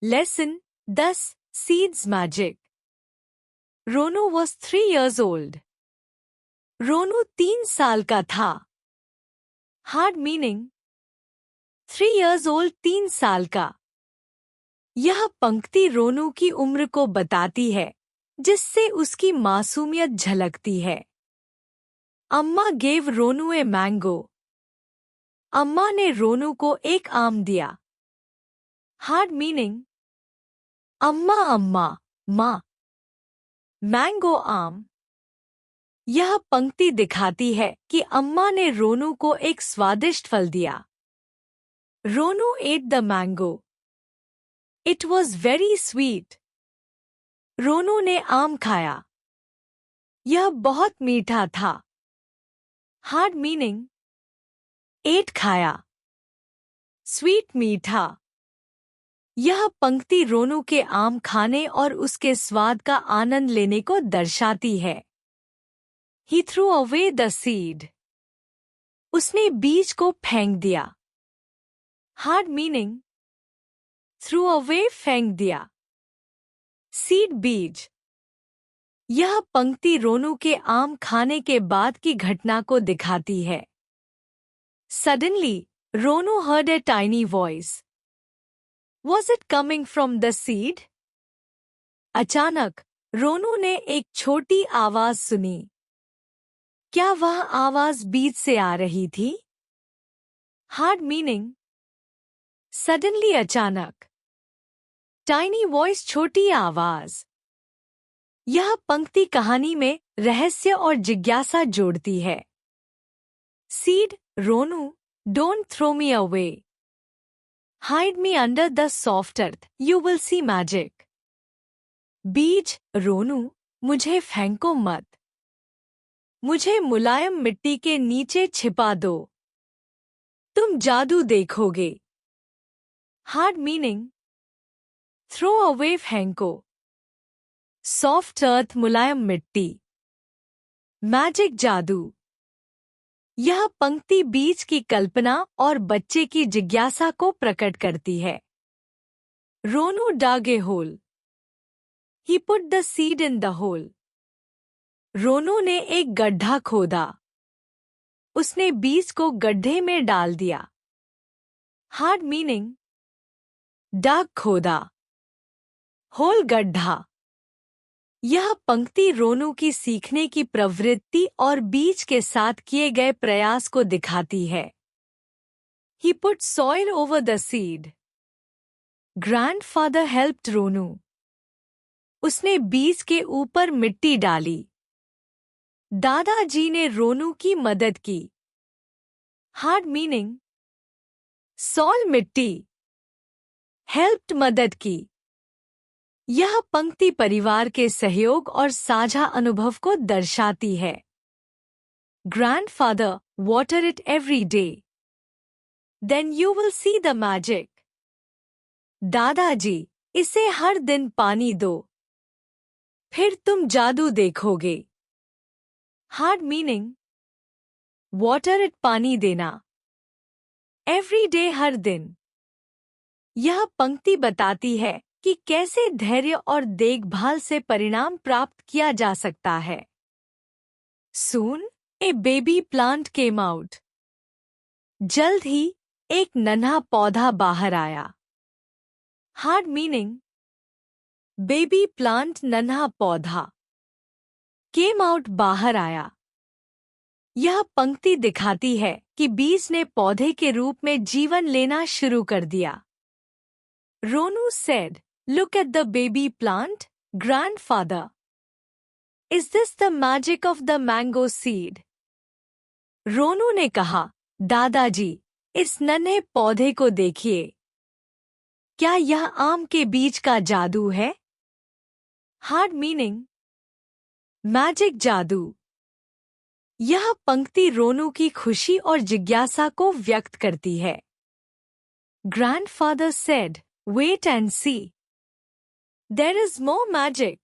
Lesson 10 Seeds Magic. Ronu was 3 years old. रोनू 3 साल का था. Hard meaning 3 years old 3 साल का. यह पंक्ति रोनू की उम्र को बताती है, जिससे उसकी मासूमियत झलकती है. अम्मा gave रोनू ए मैंगो. अम्मा ने रोनू को एक आम दिया. Hard meaning अम्मा अम्मा माँ. मैंगो आम. यह पंक्ति दिखाती है कि अम्मा ने रोनू को एक स्वादिष्ट फल दिया. रोनू ate the mango. It was very sweet. रोनू ने आम खाया. यह बहुत मीठा था. Hard meaning ate खाया. Sweet मीठा. यह पंक्ति रोनू के आम खाने और उसके स्वाद का आनंद लेने को दर्शाती है. He threw away the seed. उसने बीज को फेंक दिया. Hard meaning threw away फेंक दिया. Seed बीज. यह पंक्ति रोनू के आम खाने के बाद की घटना को दिखाती है. Suddenly, Ronu heard a tiny voice. Was it coming from the seed? अचानक रोनू ने एक छोटी आवाज सुनी. क्या वह आवाज बीज से आ रही थी? Hard meaning suddenly अचानक. Tiny voice छोटी आवाज. यह पंक्ति कहानी में रहस्य और जिज्ञासा जोड़ती है. Seed Ronu, don't throw me away. Hide me under the soft earth, you will see magic. बीज रोनू, मुझे फेंको मत. मुझे मुलायम मिट्टी के नीचे छिपा दो. तुम जादू देखोगे. Hard meaning throw away फेंको. Soft earth मुलायम मिट्टी. Magic जादू. यह पंक्ति बीज की कल्पना और बच्चे की जिज्ञासा को प्रकट करती है. रोनू dug a hole. He put the seed in the hole. रोनू ने एक गड्ढा खोदा. उसने बीज को गड्ढे में डाल दिया. Hard meaning dug खोदा. Hole गड्ढा. यह पंक्ति रोनू की सीखने की प्रवृत्ति और बीज के साथ किए गए प्रयास को दिखाती है. He put soil over the seed. Grandfather helped रोनू. उसने बीज के ऊपर मिट्टी डाली. दादाजी ने रोनू की मदद की. Hard meaning soil मिट्टी. Helped मदद की. यह पंक्ति परिवार के सहयोग और साझा अनुभव को दर्शाती है. Grandfather, water it every day. Then you will see the magic. दादाजी, इसे हर दिन पानी दो. फिर तुम जादू देखोगे. Hard meaning water it पानी देना. Every day हर दिन. यह पंक्ति बताती है कि कैसे धैर्य और देखभाल से परिणाम प्राप्त किया जा सकता है. Soon, a baby plant came out. जल्द ही एक नन्हा पौधा बाहर आया. Hard meaning baby plant नन्हा पौधा. Came out बाहर आया. यह पंक्ति दिखाती है कि बीज ने पौधे के रूप में जीवन लेना शुरू कर दिया. रोनू said, Look at the baby plant, grandfather. Is this the magic of the mango seed? रोनू ने कहा, दादाजी, इस नन्हे पौधे को देखिए. क्या यह आम के बीज का जादू है? Hard meaning magic जादू. यह पंक्ति रोनू की खुशी और जिज्ञासा को व्यक्त करती है. Grandfather said, Wait and see. There is more magic.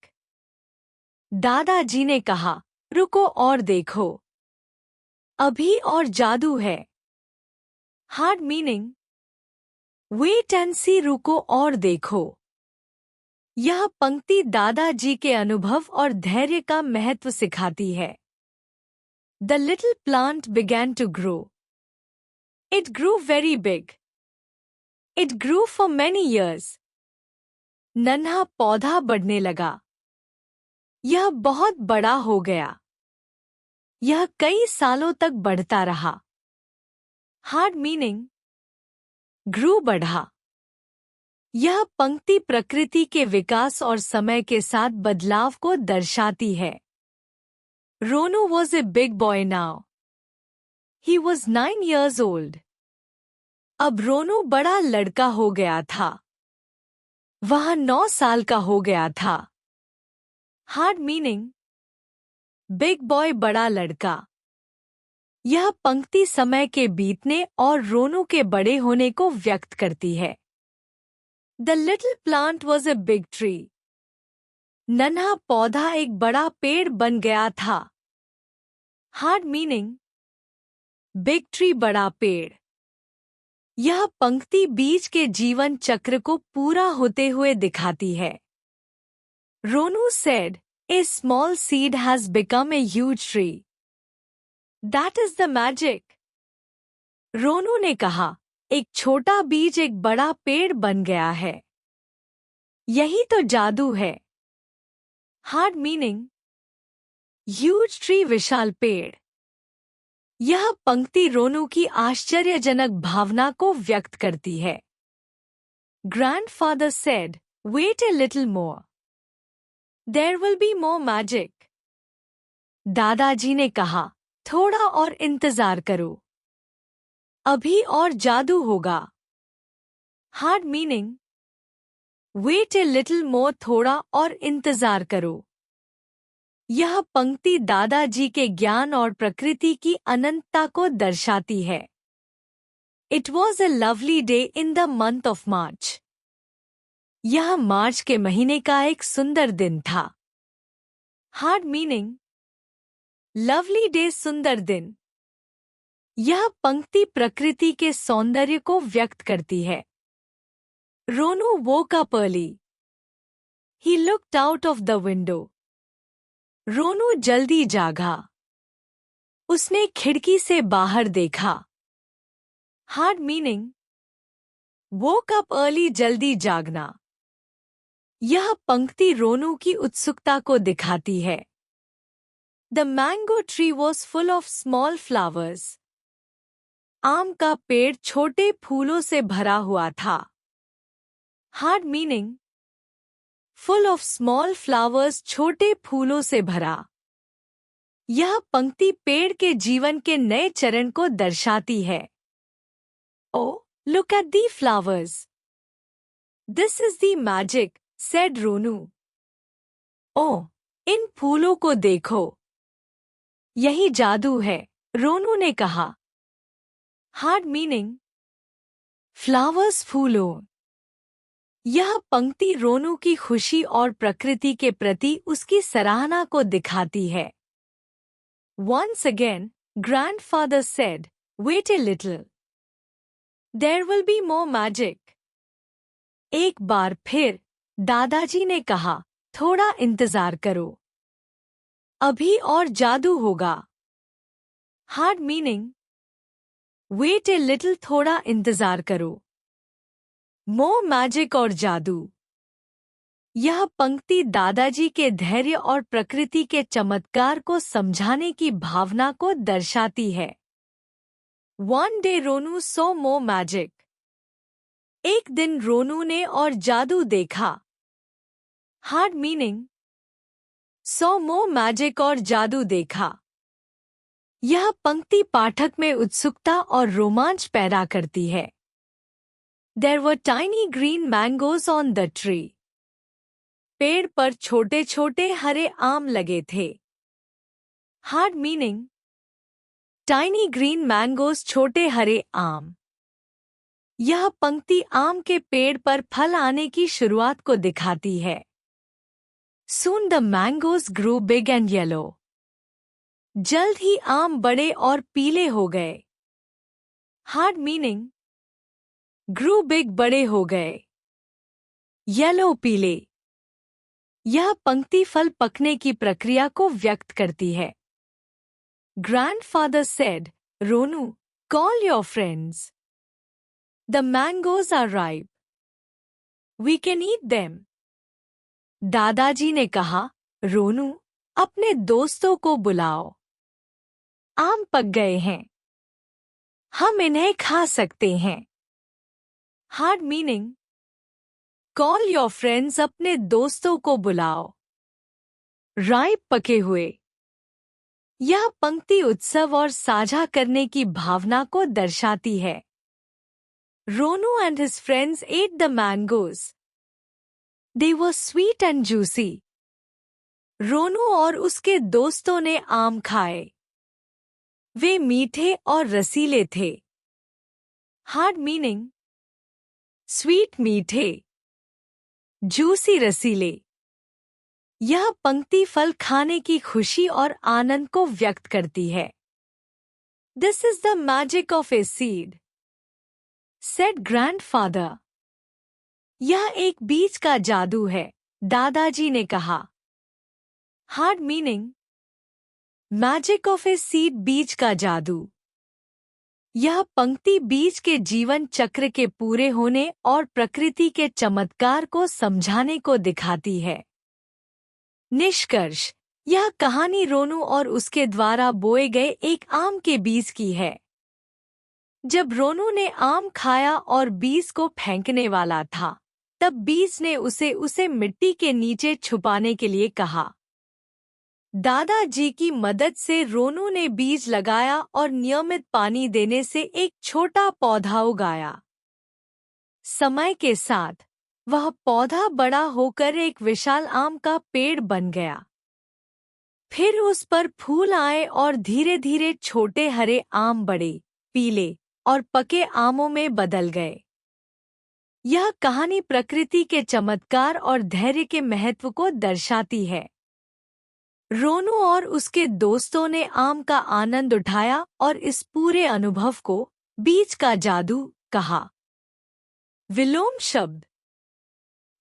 दादाजी ने कहा, रुको और देखो. अभी और जादू है. Hard meaning wait and see रुको और देखो. यह पंक्ति दादाजी के अनुभव और धैर्य का महत्व सिखाती है। The little plant began to grow. It grew very big. It grew for many years. नन्हा पौधा बढ़ने लगा। यह बहुत बड़ा हो गया। यह कई सालों तक बढ़ता रहा। हार्ड मीनिंग ग्रू बढ़ा। यह पंक्ति प्रकृति के विकास और समय के साथ बदलाव को दर्शाती है। Ronu was a big boy now. He was 9 years old. अब रोनू बड़ा लड़का हो गया था। वह 9 साल का हो गया था। हार्ड मीनिंग बिग बॉय बड़ा लड़का। यह पंक्ति समय के बीतने और रोनू के बड़े होने को व्यक्त करती है। The little plant was a big tree. नन्हा पौधा एक बड़ा पेड़ बन गया था। हार्ड मीनिंग बिग ट्री बड़ा पेड़। यह पंक्ति बीज के जीवन चक्र को पूरा होते हुए दिखाती है। रोनू said, A small seed has become a huge tree. That is the magic. रोनू ने कहा, एक छोटा बीज एक बड़ा पेड़ बन गया है। यही तो जादू है। हार्ड मीनिंग ह्यूज ट्री विशाल पेड़। यह पंक्ति रोनू की आश्चर्यजनक भावना को व्यक्त करती है। Grandfather said, wait a little more. There will be more magic. दादाजी ने कहा, थोड़ा और इंतजार करो। अभी और जादू होगा। हार्ड meaning wait a little more, थोड़ा और इंतजार करो। यह पंक्ति दादाजी के ज्ञान और प्रकृति की अनंतता को दर्शाती है। It was a lovely day in the month of March. यह मार्च के महीने का एक सुंदर दिन था। हार्ड मीनिंग लवली डे, सुंदर दिन। यह पंक्ति प्रकृति के सौंदर्य को व्यक्त करती है। रोनू woke up early. He looked out of the window. रोनू जल्दी जागा। उसने खिड़की से बाहर देखा। Hard meaning woke up early, जल्दी जागना। यह पंक्ति रोनू की उत्सुकता को दिखाती है। The mango tree was full of small flowers. आम का पेड़ छोटे फूलों से भरा हुआ था। Hard meaning full of small flowers, छोटे फूलों से भरा। यह पंक्ति पेड़ के जीवन के नए चरण को दर्शाती है। Oh look at the flowers. This is the magic, said Ronu. ओ इन फूलों को देखो। यही जादू है, रोनू ने कहा। हार्ड मीनिंग फ्लावर्स, फूलों। यह पंक्ति रोनू की खुशी और प्रकृति के प्रति उसकी सराहना को दिखाती है। Once again, grandfather said, wait a little. There will be more magic. एक बार फिर दादाजी ने कहा, थोड़ा इंतजार करो। अभी और जादू होगा। हार्ड मीनिंग वेट ए लिटिल, थोड़ा इंतजार करो। मोर मैजिक और जादू। यह पंक्ति दादाजी के धैर्य और प्रकृति के चमत्कार को समझाने की भावना को दर्शाती है। One day रोनू saw more magic. एक दिन रोनू ने और जादू देखा। Hard meaning saw more magic, और जादू देखा। यह पंक्ति पाठक में उत्सुकता और रोमांच पैदा करती है। There were tiny green mangoes on the tree. पेड़ पर छोटे छोटे हरे आम लगे थे। Hard meaning tiny green mangoes, छोटे हरे आम। यह पंक्ति आम के पेड़ पर फल आने की शुरुआत को दिखाती है। Soon the mangoes grew big and yellow. जल्द ही आम बड़े और पीले हो गए। हार्ड मीनिंग ग्रू बिग, बड़े हो गए। येलो, पीले। यह पंक्ति फल पकने की प्रक्रिया को व्यक्त करती है। Grandfather said, Ronu, call your friends. The mangoes are ripe. We can eat them. दादाजी ने कहा, रोनू, अपने दोस्तों को बुलाओ। आम पक गए हैं। हम इन्हें खा सकते हैं। Hard meaning, call your friends, अपने दोस्तों को बुलाओ। राइप, पके हुए। यह पंक्ति उत्सव और साझा करने की भावना को दर्शाती है। Ronu and his friends ate the mangoes. They were sweet and juicy. Ronu और उसके दोस्तों ने आम खाए। वे मीठे और रसीले थे। हार्ड मीनिंग, स्वीट मीठे, जूसी रसीले। यह पंक्ति फल खाने की खुशी और आनंद को व्यक्त करती है। This is the magic of a seed, said grandfather. यह एक बीज का जादू है, दादाजी ने कहा। Hard meaning, magic of a seed, बीज का जादू। यह पंक्ति बीज के जीवन चक्र के पूरे होने और प्रकृति के चमत्कार को समझाने को दिखाती है। निष्कर्ष, यह कहानी रोनू और उसके द्वारा बोए गए एक आम के बीज की है। जब रोनू ने आम खाया और बीज को फेंकने वाला था, तब बीज ने उसे मिट्टी के नीचे छुपाने के लिए कहा। दादाजी की मदद से रोनू ने बीज लगाया और नियमित पानी देने से एक छोटा पौधा उगाया। समय के साथ वह पौधा बड़ा होकर एक विशाल आम का पेड़ बन गया। फिर उस पर फूल आए और धीरे धीरे छोटे हरे आम बड़े, पीले और पके आमों में बदल गए। यह कहानी प्रकृति के चमत्कार और धैर्य के महत्व को दर्शाती है। रोनू और उसके दोस्तों ने आम का आनंद उठाया और इस पूरे अनुभव को बीज का जादू कहा। विलोम शब्द,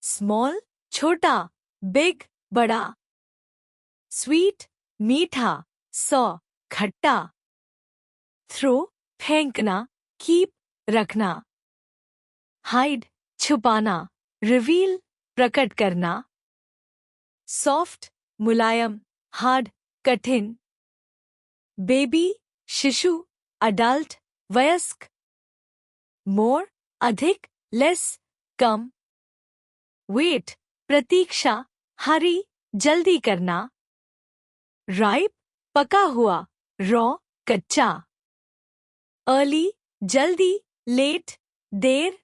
स्मॉल, छोटा, बिग, बड़ा। स्वीट, मीठा, सौ, खट्टा। थ्रो, फेंकना, कीप, रखना। हाइड, छुपाना, रिवील, प्रकट करना। सॉफ्ट, मुलायम, हार्ड, कठिन। बेबी, शिशु, अडल्ट, वयस्क। मोर, अधिक, लेस, कम। वेट, प्रतीक्षा, हरी, जल्दी करना। राइप, पका हुआ, रॉ, कच्चा। अर्ली, जल्दी, लेट, देर,